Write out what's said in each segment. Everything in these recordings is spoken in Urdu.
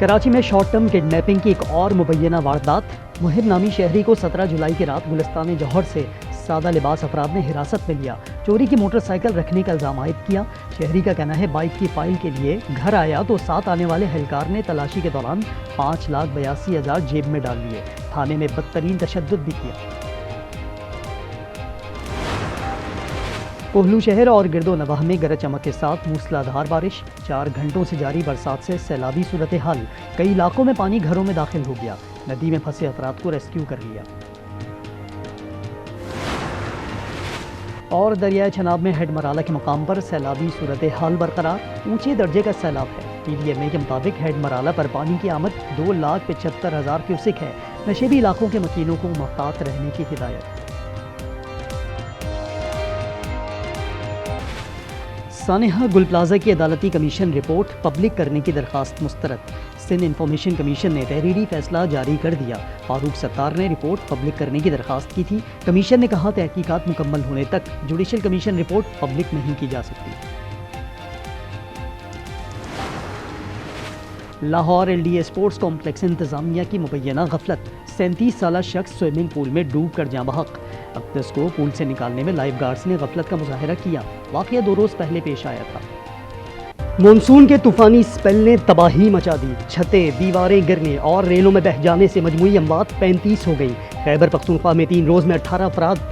کراچی میں شارٹ ٹرم کڈنیپنگ کی ایک اور مبینہ واردات۔ محب نامی شہری کو 17 جولائی کی رات گلستان جوہر سے سادہ لباس افراد نے حراست میں لیا۔ چوری کی موٹر سائیکل رکھنے کا الزام عائد کیا۔ شہری کا کہنا ہے بائک کی فائل کے لیے گھر آیا تو ساتھ آنے والے اہلکار نے تلاشی کے دوران 5,82,000 جیب میں ڈال لیے۔ تھانے میں بدترین تشدد بھی کیا۔ کوہلو شہر اور گرد و نواح میں گرج چمک کے ساتھ موسلادھار بارش۔ 4 گھنٹوں سے جاری برسات سے سیلابی صورتحال۔ کئی علاقوں میں پانی گھروں میں داخل ہو گیا۔ ندی میں پھنسے افراد کو ریسکیو کر لیا۔ اور دریائے چناب میں ہیڈ مرالہ کے مقام پر سیلابی صورتحال برقرار۔ اونچے درجے کا سیلاب ہے۔ پی ڈی ایم اے کے مطابق ہیڈ مرالہ پر پانی کی آمد 2,75,000 کیوسک ہے۔ نشیبی علاقوں کے مکینوں کو محتاط رہنے کی ہدایت۔ سانحہ گل پلازہ کی عدالتی کمیشن رپورٹ پبلک کرنے کی درخواست مسترد۔ سندھ انفارمیشن کمیشن نے تحریری فیصلہ جاری کر دیا۔ فاروق ستار نے رپورٹ پبلک کرنے کی درخواست کی تھی۔ کمیشن نے کہا تحقیقات مکمل ہونے تک جوڈیشل کمیشن رپورٹ پبلک نہیں کی جا سکتی۔ Lahore L D a sports complex انتظامیہ کی مبینہ غفلت۔ 37 سالہ شخص سوئمنگ پول میں ڈوب کر جاں بحق۔ اقدس کو پول سے نکالنے میں لائف گارڈز نے غفلت کا مظاہرہ کیا۔ واقعہ 2 روز پہلے پیش آیا تھا۔ مونسون کے طوفانی اسپیل نے تباہی مچا دی۔ چھتیں، دیواریں گرنے اور ریلوں میں بہہ جانے سے مجموعی اموات 35 ہو گئی۔ خیبر پختونخوا میں 3 روز میں 18 افراد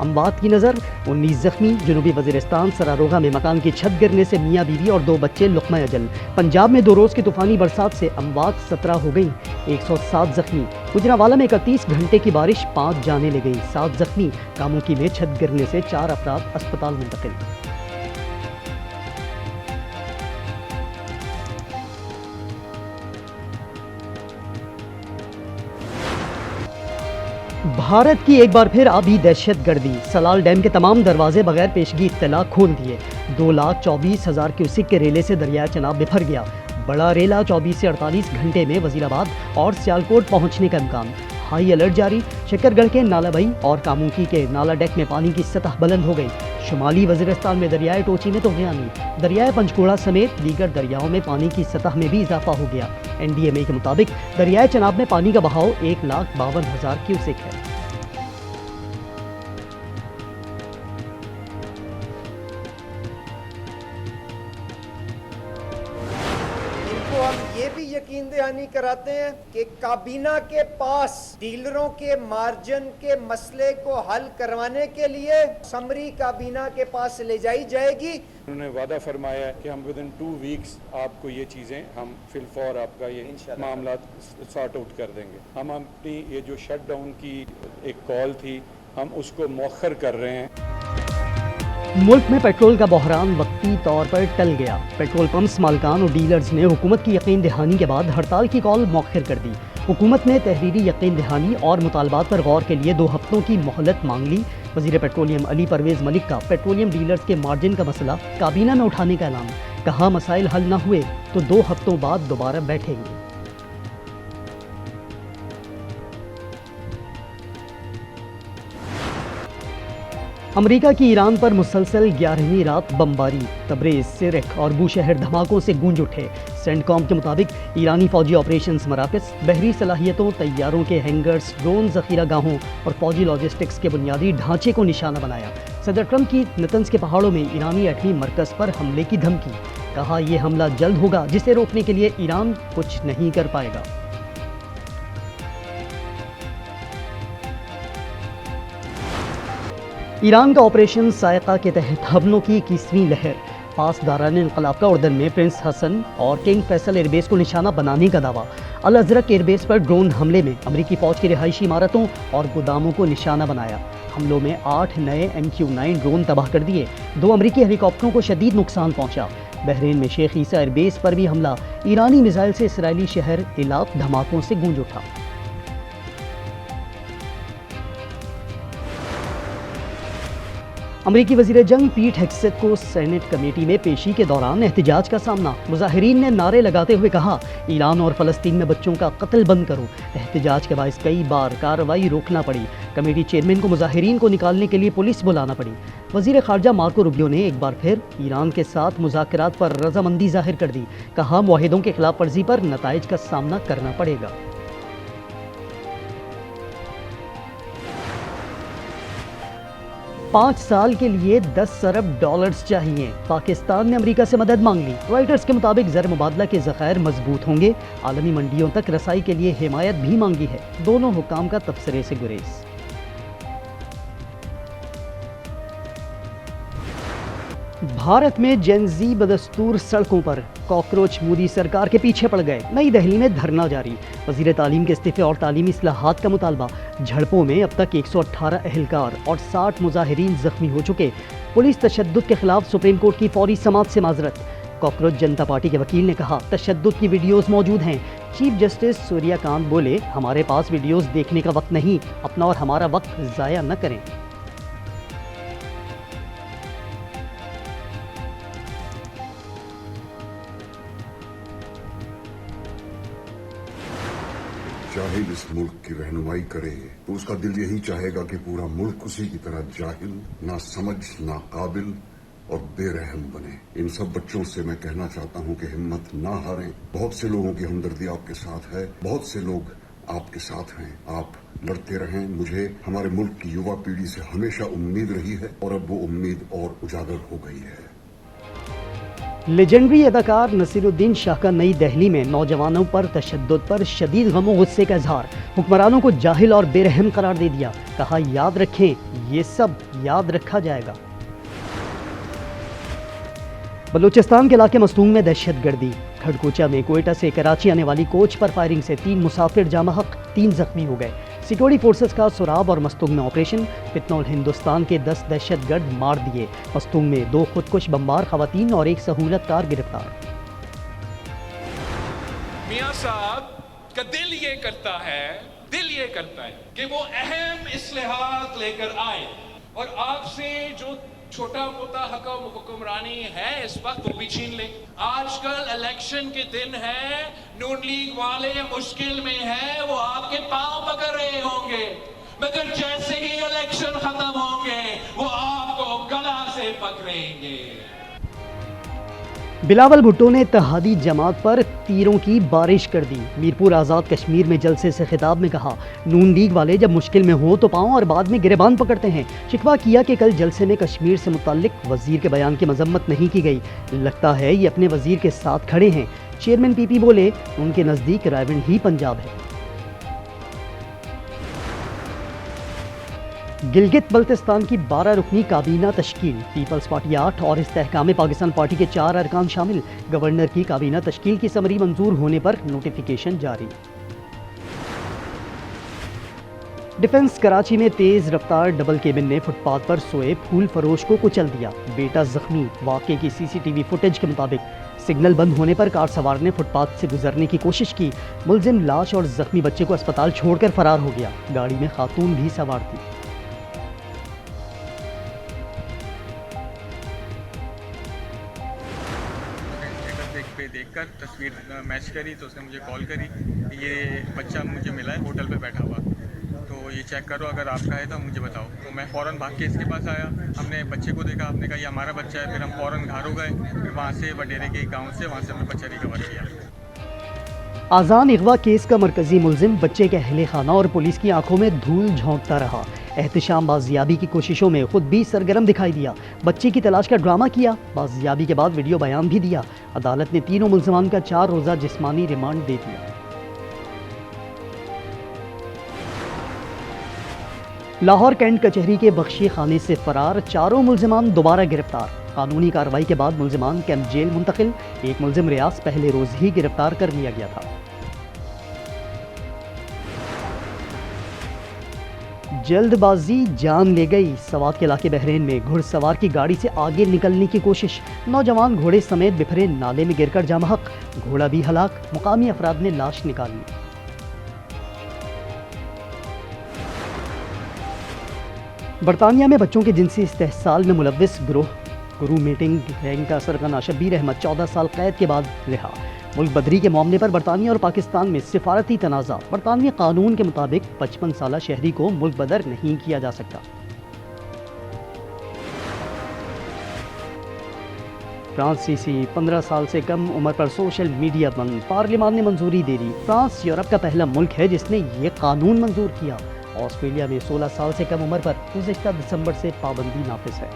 اموات کی نظر، 19 زخمی۔ جنوبی وزیرستان سراروغہ میں مکان کی چھت گرنے سے میاں بیوی اور 2 بچے لقمہ اجل۔ پنجاب میں 2 روز کی طوفانی برسات سے اموات 17 ہو گئیں، 107 زخمی۔ گجرانوالہ میں 31 گھنٹے کی بارش 5 جانیں لے گئی، 7 زخمی۔ کاموکی میں چھت گرنے سے 4 افراد اسپتال منتقل۔ بھارت کی ایک بار پھر آبی دہشت گردی۔ سلال ڈیم کے تمام دروازے بغیر پیشگی اطلاع کھول دیے۔ 2,24,000 کیوسک کے ریلے سے دریائے چناب بفر گیا۔ بڑا ریلا 24 سے 48 گھنٹے میں وزیر آباد اور سیالکوٹ پہنچنے کا امکان۔ ہائی الرٹ جاری۔ شکر گڑھ کے نالا بئی اور کاموکی کے نالا ڈیک میں پانی کی سطح بلند ہو گئی۔ شمالی وزیرستان میں دریائے ٹوچی میں طغیانی۔ دریائے پنچکوڑا سمیت دیگر دریاؤں میں پانی کی سطح میں بھی اضافہ ہو گیا۔ این ڈی ایم اے کے مطابق دریائے چناب میں پانی کا بہاؤ 1,52,000 کیوسک ہے۔ ہم یہ بھی یقین دہانی کراتے ہیں کہ کابینہ کے پاس ڈیلروں کے مارجن کے مسئلے کو حل کروانے کے لیے سمری کابینہ کے پاس لے جائی جائے گی۔ انہوں نے وعدہ فرمایا ہے کہ ہم ودن 2 ویکس آپ کو یہ چیزیں ہم فی الفور آپ کا یہ معاملات سارٹ آؤٹ کر دیں گے۔ ہم اپنی یہ جو شٹ ڈاؤن کی ایک کال تھی ہم اس کو مؤخر کر رہے ہیں۔ ملک میں پیٹرول کا بحران وقتی طور پر ٹل گیا۔ پیٹرول پمپس مالکان اور ڈیلرز نے حکومت کی یقین دہانی کے بعد ہڑتال کی کال مؤخر کر دی۔ حکومت نے تحریری یقین دہانی اور مطالبات پر غور کے لیے 2 ہفتوں کی مہلت مانگ لی۔ وزیر پیٹرولیم علی پرویز ملک کا پیٹرولیم ڈیلرز کے مارجن کا مسئلہ کابینہ میں اٹھانے کا اعلان۔ کہا مسائل حل نہ ہوئے تو 2 ہفتوں بعد دوبارہ بیٹھیں گے۔ امریکہ کی ایران پر مسلسل 11ویں رات بمباری۔ تبریز، سرخ اور بوشہر دھماکوں سے گونج اٹھے۔ سینٹ کام کے مطابق ایرانی فوجی آپریشنز مراکز، بحری صلاحیتوں، طیاروں کے ہینگرز، ڈرون ذخیرہ گاہوں اور فوجی لاجسٹکس کے بنیادی ڈھانچے کو نشانہ بنایا۔ صدر ٹرمپ کی نتنز کے پہاڑوں میں ایرانی ایٹمی مرکز پر حملے کی دھمکی۔ کہا یہ حملہ جلد ہوگا جسے روکنے کے لیے ایران کچھ نہیں کر پائے گا۔ ایران کا آپریشن سائقہ کے تحت حملوں کی 21ویں لہر۔ پاسداران انقلاب کا اردن میں پرنس حسن اور کنگ فیصل ایئر بیس کو نشانہ بنانے کا دعویٰ۔ الازرق ایئر بیس پر ڈرون حملے میں امریکی فوج کی رہائشی عمارتوں اور گوداموں کو نشانہ بنایا۔ حملوں میں 8 نئے MQ-9 ڈرون تباہ کر دیے۔ 2 امریکی ہیلی کاپٹروں کو شدید نقصان پہنچا۔ بحرین میں شیخ عیسیٰ ایئر بیس پر بھی حملہ۔ ایرانی میزائل سے اسرائیلی شہر ایلات دھماکوں سے گونج اٹھا۔ امریکی وزیر جنگ پیٹ ہیگسیت کو سینٹ کمیٹی میں پیشی کے دوران احتجاج کا سامنا۔ مظاہرین نے نعرے لگاتے ہوئے کہا، ایران اور فلسطین میں بچوں کا قتل بند کرو۔ احتجاج کے باعث کئی بار کارروائی روکنا پڑی۔ کمیٹی چیئرمین کو مظاہرین کو نکالنے کے لیے پولیس بلانا پڑی۔ وزیر خارجہ مارکو روبیو نے ایک بار پھر ایران کے ساتھ مذاکرات پر رضامندی ظاہر کر دی۔ کہا، معاہدوں کی خلاف ورزی پر نتائج کا سامنا کرنا پڑے گا۔ 5 سال کے لیے $10 ارب چاہیے۔ پاکستان نے امریکہ سے مدد مانگ لی۔ رائٹرز کے مطابق زر مبادلہ کے ذخائر مضبوط ہوں گے۔ عالمی منڈیوں تک رسائی کے لیے حمایت بھی مانگی ہے۔ دونوں حکام کا تبصرے سے گریز۔ بھارت میں جین زی بدستور سڑکوں پر، کاکروچ مودی سرکار کے پیچھے پڑ گئے۔ نئی دہلی میں دھرنا جاری، وزیر تعلیم کے استعفے اور تعلیمی اصلاحات کا مطالبہ۔ جھڑپوں میں اب تک 118 اہلکار اور 60 مظاہرین زخمی ہو چکے۔ پولیس تشدد کے خلاف سپریم کورٹ کی فوری سماعت سے معذرت۔ کاکروچ جنتا پارٹی کے وکیل نے کہا، تشدد کی ویڈیوز موجود ہیں۔ چیف جسٹس سوریا کانت بولے، ہمارے پاس ویڈیوز دیکھنے کا وقت نہیں، اپنا اور ہمارا وقت ضائع نہ کریں۔ جاہل اس ملک کی رہنمائی کرے تو اس کا دل یہی چاہے گا کہ پورا ملک اسی کی طرح جاہل، نہ سمجھ، نہ قابل اور بے رحم بنے۔ ان سب بچوں سے میں کہنا چاہتا ہوں کہ ہمت نہ ہاریں۔ بہت سے لوگوں کی ہمدردی آپ کے ساتھ ہے، بہت سے لوگ آپ کے ساتھ ہیں۔ آپ لڑتے رہیں۔ مجھے ہمارے ملک کی یووا پیڑھی سے ہمیشہ امید رہی ہے اور اب وہ امید اور اجاگر ہو گئی ہے۔ لیجنڈری اداکار نصیر الدین شاہ کا نئی دہلی میں نوجوانوں پر تشدد پر شدید غم و غصے کا اظہار۔ حکمرانوں کو جاہل اور بے رحم قرار دے دیا۔ کہا، یاد رکھیں، یہ سب یاد رکھا جائے گا۔ بلوچستان کے علاقے مستونگ میں دہشت گردی۔ کھڑکوچا میں کوئٹہ سے کراچی آنے والی کوچ پر فائرنگ سے 3 مسافر جاں بحق، 3 زخمی ہو گئے۔ سیکورٹی فورسز کا سراب اور مستونگ میں آپریشن۔ فتنہ ہندوستان کے 10 دہشت گرد مار دیے۔ مستونگ میں 2 خودکش بمبار خواتین اور 1 سہولت کار گرفتار۔ میاں صاحب کا دل یہ کرتا ہے کہ وہ اہم اصلاحات لے کر آئے اور آپ سے جو چھوٹا موٹا حکمرانی ہے اس وقت وہ بھی چھین لے۔ آج کل الیکشن کے دن ہے، نون لیگ والے مشکل میں ہیں، وہ آپ کے پاؤں پکڑ رہے ہوں گے، مگر جیسے ہی الیکشن ختم ہوں گے وہ آپ کو گلا سے پکڑیں گے۔ بلاول بھٹو نے اتحادی جماعت پر تیروں کی بارش کر دی۔ میرپور آزاد کشمیر میں جلسے سے خطاب میں کہا، نون لیگ والے جب مشکل میں ہوں تو پاؤں اور بعد میں گریبان پکڑتے ہیں۔ شکوہ کیا کہ کل جلسے میں کشمیر سے متعلق وزیر کے بیان کی مذمت نہیں کی گئی۔ لگتا ہے یہ اپنے وزیر کے ساتھ کھڑے ہیں۔ چیئرمین پی پی بولے، ان کے نزدیک رائیونڈ ہی پنجاب ہے۔ گلگت بلتستان کی 12 رکنی کابینہ تشکیل، پیپلز پارٹی 8 اور استحکام پاکستان پارٹی کے 4 ارکان شامل۔ گورنر کی کابینہ تشکیل کی سمری منظور ہونے پر نوٹیفیکیشن جاری۔ ڈیفنس کراچی میں تیز رفتار ڈبل کیبن نے فٹ پاتھ پر سوئے پھول فروش کو کچل دیا، بیٹا زخمی۔ واقعے کی CCTV فوٹیج کے مطابق سگنل بند ہونے پر کار سوار نے فٹ پاتھ سے گزرنے کی کوشش کی۔ ملزم لاش اور زخمی بچے کو اسپتال چھوڑ کر فرار ہو گیا۔ گاڑی میں خاتون بھی سوار تھی۔ پہ دیکھ کر تصویر میچ کری تو اس نے مجھے کال کری کہ یہ بچہ مجھے ملا ہے ہوٹل پہ بیٹھا ہوا، تو یہ چیک کرو، اگر آپ کا ہے تو مجھے بتاؤ۔ تو میں فوراً بھاگ کے اس کے پاس آیا، ہم نے بچے کو دیکھا، ہم نے کہا یہ ہمارا بچہ ہے، پھر ہم فوراً گھر ہو گئے، پھر وہاں سے وڈیرے کے گاؤں سے وہاں سے ہم نے بچہ ریکور کیا۔ آذان اغوا کیس کا مرکزی ملزم بچے کے اہل خانہ اور پولیس کی آنکھوں میں دھول جھونکتا رہا۔ احتشام بازیابی کی کوششوں میں خود بھی سرگرم دکھائی دیا، بچے کی تلاش کا ڈرامہ کیا، بازیابی کے بعد ویڈیو بیان بھی دیا۔ عدالت نے تینوں ملزمان کا 4 روزہ جسمانی ریمانڈ دے دیا۔ لاہور کینٹ کچہری کے بخشی خانے سے فرار 4 ملزمان دوبارہ گرفتار۔ قانونی کارروائی کے بعد ملزمان کیمپ جیل منتقل، ایک ملزم ریاض پہلے روز ہی گرفتار کر لیا گیا تھا۔ جلد بازی جان لے گئی، سوات کے علاقے بحرین میں گھڑ سوار کی گاڑی سے آگے نکلنے کی کوشش، نوجوان گھوڑے سمیت بپھرے نالے میں گر کر جاں بحق، گھوڑا بھی ہلاک، مقامی افراد نے لاش نکال لی۔ برطانیہ میں بچوں کے جنسی استحصال میں ملوث گروہ میٹنگ گینگ کا سرغنہ شبیر احمد 14 سال قید کے بعد رہا۔ ملک بدری کے معاملے پر برطانیہ اور پاکستان میں سفارتی تنازع۔ برطانوی قانون کے مطابق 55 سالہ شہری کو ملک بدر نہیں کیا جا سکتا۔ فرانسیسی 15 سال سے کم عمر پر سوشل میڈیا بند، پارلیمان نے منظوری دے دی۔ فرانس یورپ کا پہلا ملک ہے جس نے یہ قانون منظور کیا۔ آسٹریلیا میں 16 سال سے کم عمر پر گزشتہ دسمبر سے پابندی نافذ ہے۔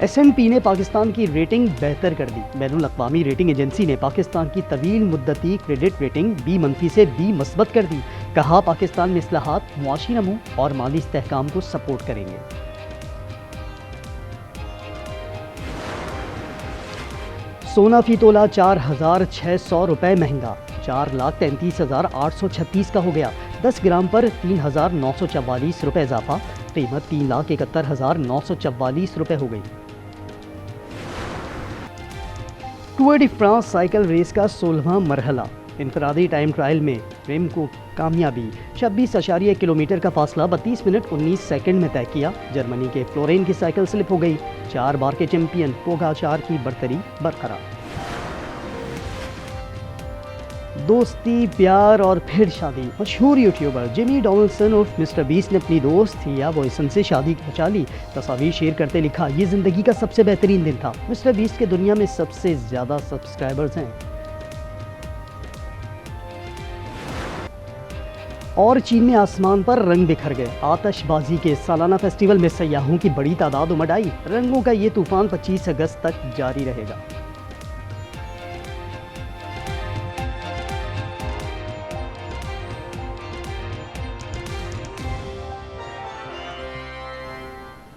S&P نے پاکستان کی ریٹنگ بہتر کر دی۔ بین الاقوامی ریٹنگ ایجنسی نے پاکستان کی طویل مدتی کریڈٹ ریٹنگ B- سے B- کر دی۔ کہا پاکستان میں اصلاحات معاشی نمو اور مالی استحکام کو سپورٹ کریں گے۔ سونا فی تولہ 4,600 روپے مہنگا، 4,33,836 کا ہو گیا۔ 10 گرام پر 3,944 روپے اضافہ، قیمت 3,71,944 روپے ہو گئی۔ Tour de France cycle race کا 16واں مرحلہ، انفرادی ٹائم ٹرائل میں ریم کو کامیابی، 26.1 کلومیٹر کا فاصلہ 32 منٹ 19 سیکنڈ میں طے کیا۔ جرمنی کے فلورین کی سائیکل سلپ ہو گئی، 4 بار کے چیمپئن پوگاچار کی برتری برقرار۔ دوستی، پیار اور پھر شادی۔ مشہور یوٹیوبر جیمی ڈونلڈسن اور مسٹر بیسٹ نے اپنی دوست یا وائسن سے شادی رچا لی۔ تصاویر شیئر کرتے لکھا، یہ زندگی کا سب سے بہترین دن تھا۔ مسٹر بیسٹ کے دنیا میں سب سے زیادہ سبسکرائبرز ہیں۔ اور چین میں آسمان پر رنگ بکھر گئے۔ آتش بازی کے سالانہ فیسٹیول میں سیاحوں کی بڑی تعداد امڈ آئی۔ رنگوں کا یہ طوفان 25 اگست تک جاری رہے گا۔